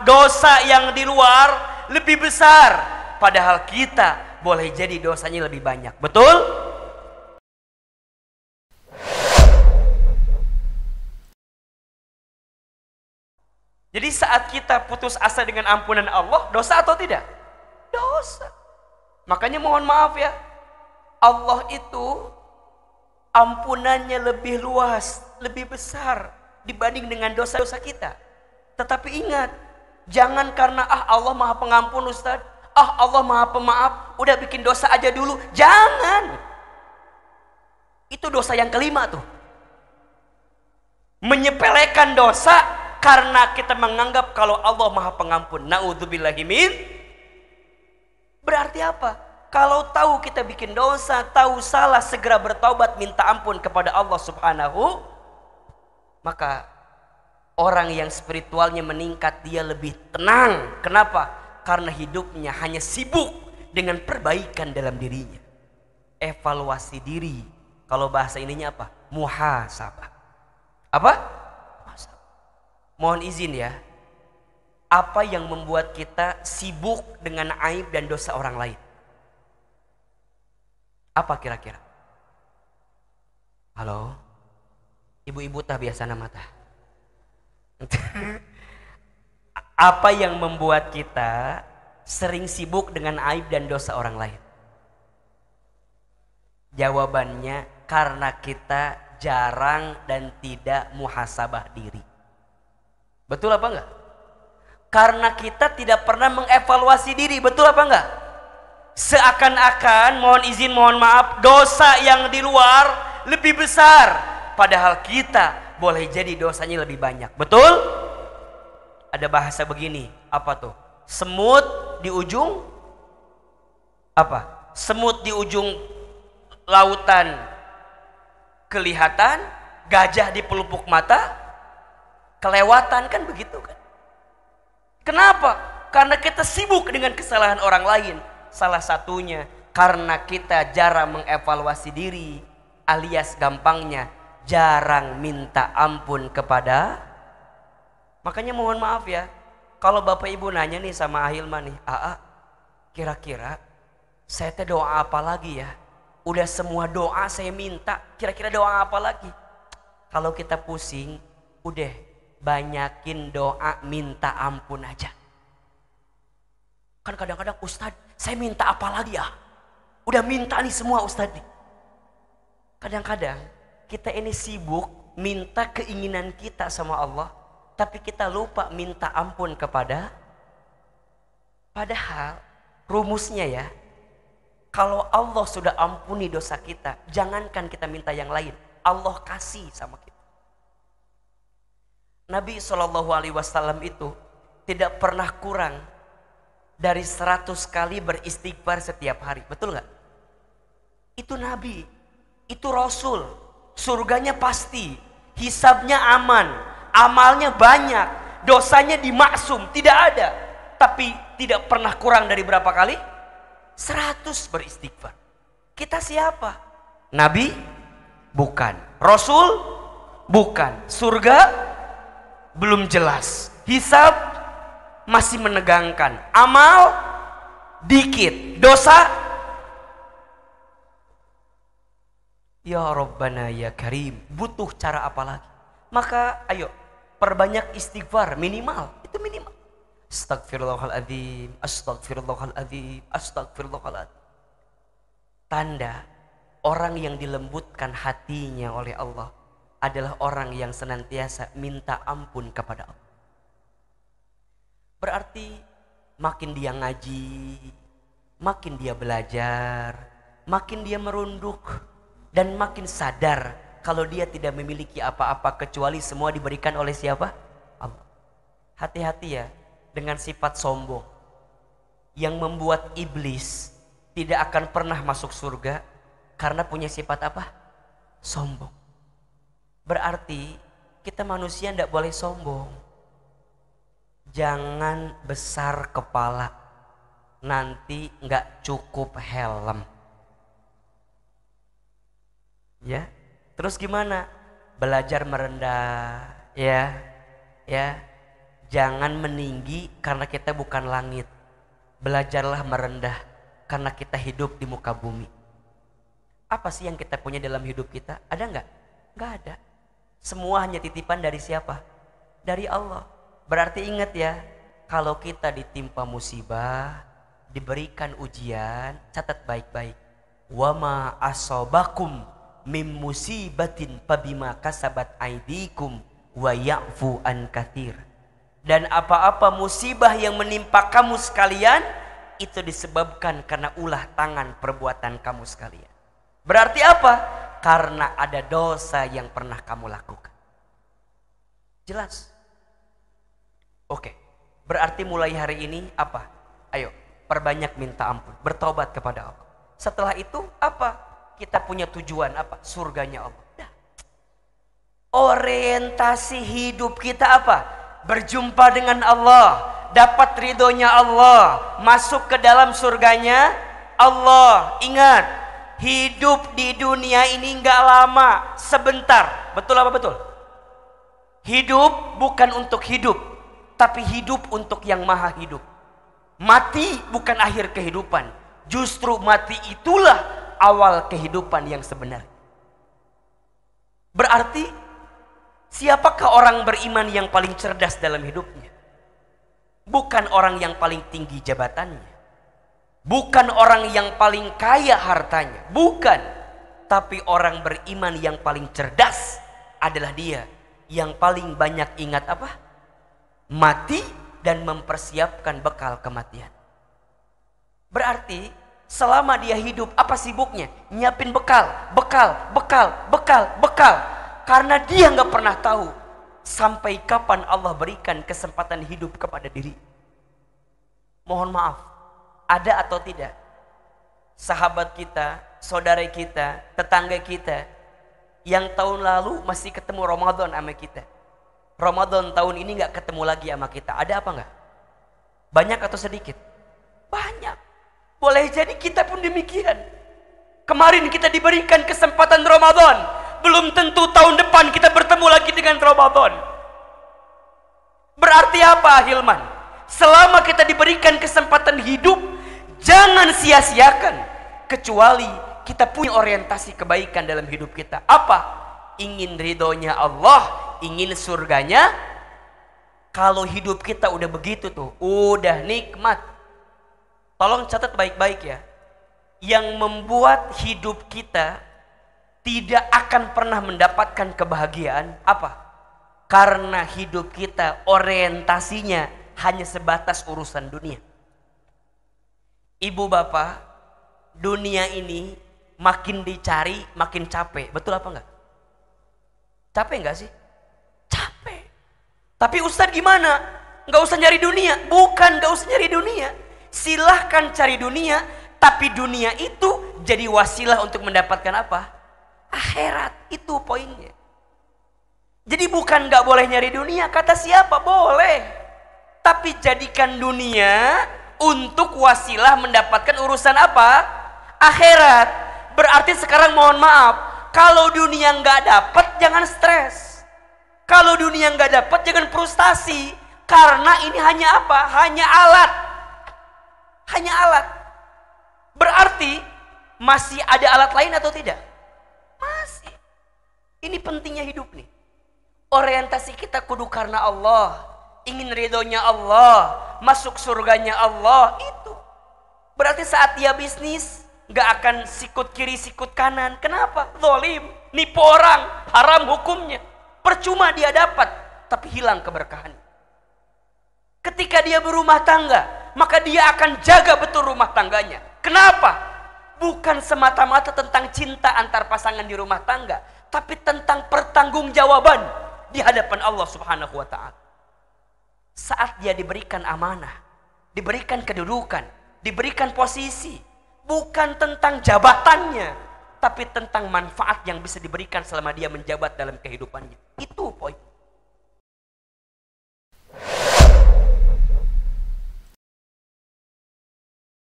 dosa yang di luar lebih besar, padahal kita boleh jadi dosanya lebih banyak. Betul? Jadi saat kita putus asa dengan ampunan Allah, dosa atau tidak? Dosa. Makanya mohon maaf ya, Allah itu ampunannya lebih luas, lebih besar dibanding dengan dosa-dosa kita. Tetapi ingat, jangan karena Allah maha pengampun Ustaz, Allah maha pemaaf, udah bikin dosa aja dulu. Jangan. Itu dosa yang kelima tuh. Menyepelekan dosa karena kita menganggap kalau Allah maha pengampun. Na'udzubillahi min. Berarti apa? Kalau tahu kita bikin dosa, tahu salah, segera bertaubat, minta ampun kepada Allah Subhanahu. Maka orang yang spiritualnya meningkat, dia lebih tenang. Kenapa? Karena hidupnya hanya sibuk dengan perbaikan dalam dirinya. Evaluasi diri. Kalau bahasa ininya apa? Muhasabah. Apa? Mohon izin ya. Apa yang membuat kita sibuk dengan aib dan dosa orang lain? Apa kira-kira? Halo? Ibu-ibu tah biasa nama tah. Apa yang membuat kita sering sibuk dengan aib dan dosa orang lain? Jawabannya karena kita jarang dan tidak muhasabah diri. Betul apa enggak? Karena kita tidak pernah mengevaluasi diri. Betul apa enggak? Seakan-akan, mohon izin, mohon maaf, dosa yang di luar lebih besar, padahal kita boleh jadi dosanya lebih banyak. Betul? Ada bahasa begini, apa tuh? Semut di ujung apa? Semut di ujung lautan kelihatan, gajah di pelupuk mata kelewatan, kan begitu kan? Kenapa? Karena kita sibuk dengan kesalahan orang lain. Salah satunya karena kita jarang mengevaluasi diri, alias gampangnya jarang minta ampun kepada. Makanya mohon maaf ya, kalau bapak ibu nanya nih sama Ahilman nih, kira-kira saya teh doa apa lagi ya? Udah semua doa saya minta, kira-kira doa apa lagi? Kalau kita pusing, udah banyakin doa minta ampun aja. Kan kadang-kadang, Ustadz, saya minta apa lagi ya? Udah minta nih semua Ustadz. Kadang-kadang kita ini sibuk minta keinginan kita sama Allah, tapi kita lupa minta ampun kepada. Padahal rumusnya ya, kalau Allah sudah ampuni dosa kita, jangankan kita minta yang lain, Allah kasih sama kita. Nabi SAW itu tidak pernah kurang dari 100 kali beristighfar setiap hari. Betul nggak? Itu Nabi, itu Rasul. Surganya pasti, hisabnya aman, amalnya banyak, dosanya dimaksum, tidak ada. Tapi tidak pernah kurang dari berapa kali? 100 beristighfar. Kita siapa? Nabi? Bukan. Rasul? Bukan. Surga? Belum jelas. Hisab? Masih menegangkan. Amal? Dikit. Dosa? Ya Rabbana ya Karim. Butuh cara apa lagi? Maka ayo perbanyak istighfar minimal. Itu minimal. Astagfirullahaladzim, astagfirullahaladzim, astagfirullahaladzim. Tanda orang yang dilembutkan hatinya oleh Allah adalah orang yang senantiasa minta ampun kepada Allah. Berarti makin dia ngaji, makin dia belajar, makin dia merunduk, dan makin sadar kalau dia tidak memiliki apa-apa kecuali semua diberikan oleh siapa? Allah. Hati-hati ya dengan sifat sombong yang membuat iblis tidak akan pernah masuk surga karena punya sifat apa? Sombong. Berarti kita manusia tidak boleh sombong. Jangan besar kepala, nanti nggak cukup helm. Ya, terus gimana? Belajar merendah, ya. Jangan meninggi karena kita bukan langit. Belajarlah merendah karena kita hidup di muka bumi. Apa sih yang kita punya dalam hidup kita? Ada nggak? Nggak ada. Semua hanya titipan dari siapa? Dari Allah. Berarti ingat ya, kalau kita ditimpa musibah, diberikan ujian, catat baik-baik. Wa ma asobakum mim musibatin fabima kasabat aidikum wa ya'fu an katsir. Dan apa-apa musibah yang menimpa kamu sekalian, itu disebabkan karena ulah tangan perbuatan kamu sekalian. Berarti apa? Karena ada dosa yang pernah kamu lakukan. Jelas? Oke. Berarti mulai hari ini apa? Ayo, perbanyak minta ampun, bertobat kepada Allah. Setelah itu apa? Kita punya tujuan apa? Surganya Allah. Dah. Orientasi hidup kita apa? Berjumpa dengan Allah, dapat ridhonya Allah, masuk ke dalam surganya Allah. Ingat, hidup di dunia ini nggak lama, sebentar. Betul apa betul? Hidup bukan untuk hidup, tapi hidup untuk yang maha hidup. Mati bukan akhir kehidupan, justru mati itulah awal kehidupan yang sebenarnya. Berarti siapakah orang beriman yang paling cerdas dalam hidupnya? Bukan orang yang paling tinggi jabatannya, bukan orang yang paling kaya hartanya, bukan. Tapi orang beriman yang paling cerdas adalah dia yang paling banyak ingat apa? Mati dan mempersiapkan bekal kematian. Berarti selama dia hidup apa sibuknya? Nyiapin bekal. Karena dia nggak pernah tahu sampai kapan Allah berikan kesempatan hidup kepada diri. Mohon maaf, ada atau tidak sahabat kita, saudara kita, tetangga kita yang tahun lalu masih ketemu Ramadan sama kita, Ramadan tahun ini nggak ketemu lagi sama kita? Ada apa nggak? Banyak atau sedikit? Banyak. Boleh jadi kita pun demikian. Kemarin kita diberikan kesempatan Ramadan, belum tentu tahun depan kita bertemu lagi dengan Ramadan. Berarti apa, Hilman? Selama kita diberikan kesempatan hidup, jangan sia-siakan. Kecuali kita punya orientasi kebaikan dalam hidup kita. Apa? Ingin ridhonya Allah, ingin surganya. Kalau hidup kita udah begitu tuh, udah nikmat. Tolong catat baik-baik ya. Yang membuat hidup kita tidak akan pernah mendapatkan kebahagiaan apa? Karena hidup kita orientasinya hanya sebatas urusan dunia. Ibu bapak, dunia ini makin dicari makin capek. Betul apa enggak? Capek enggak sih? Capek. Tapi Ustadz gimana? Enggak usah nyari dunia. Bukan enggak usah nyari dunia. Silahkan cari dunia, tapi dunia itu jadi wasilah untuk mendapatkan apa? Akhirat. Itu poinnya. Jadi bukan gak boleh nyari dunia, kata siapa? Boleh. Tapi jadikan dunia untuk wasilah mendapatkan urusan apa? Akhirat. Berarti sekarang mohon maaf, kalau dunia gak dapat jangan stres. Kalau dunia gak dapat jangan frustasi. Karena ini hanya apa? Hanya alat. Hanya alat. Berarti masih ada alat lain atau tidak? Masih. Ini pentingnya hidup nih. Orientasi kita kudu karena Allah. Ingin ridhonya Allah, masuk surganya Allah. Itu. Berarti saat dia bisnis gak akan sikut kiri sikut kanan. Kenapa? Zalim, nipu orang, haram hukumnya. Percuma dia dapat, tapi hilang keberkahan. Ketika dia berumah tangga, maka dia akan jaga betul rumah tangganya. Kenapa? Bukan semata-mata tentang cinta antar pasangan di rumah tangga, tapi tentang pertanggungjawaban di hadapan Allah Subhanahu wa ta'ala. Saat dia diberikan amanah, diberikan kedudukan, diberikan posisi, bukan tentang jabatannya, tapi tentang manfaat yang bisa diberikan selama dia menjabat dalam kehidupannya. Itu poin.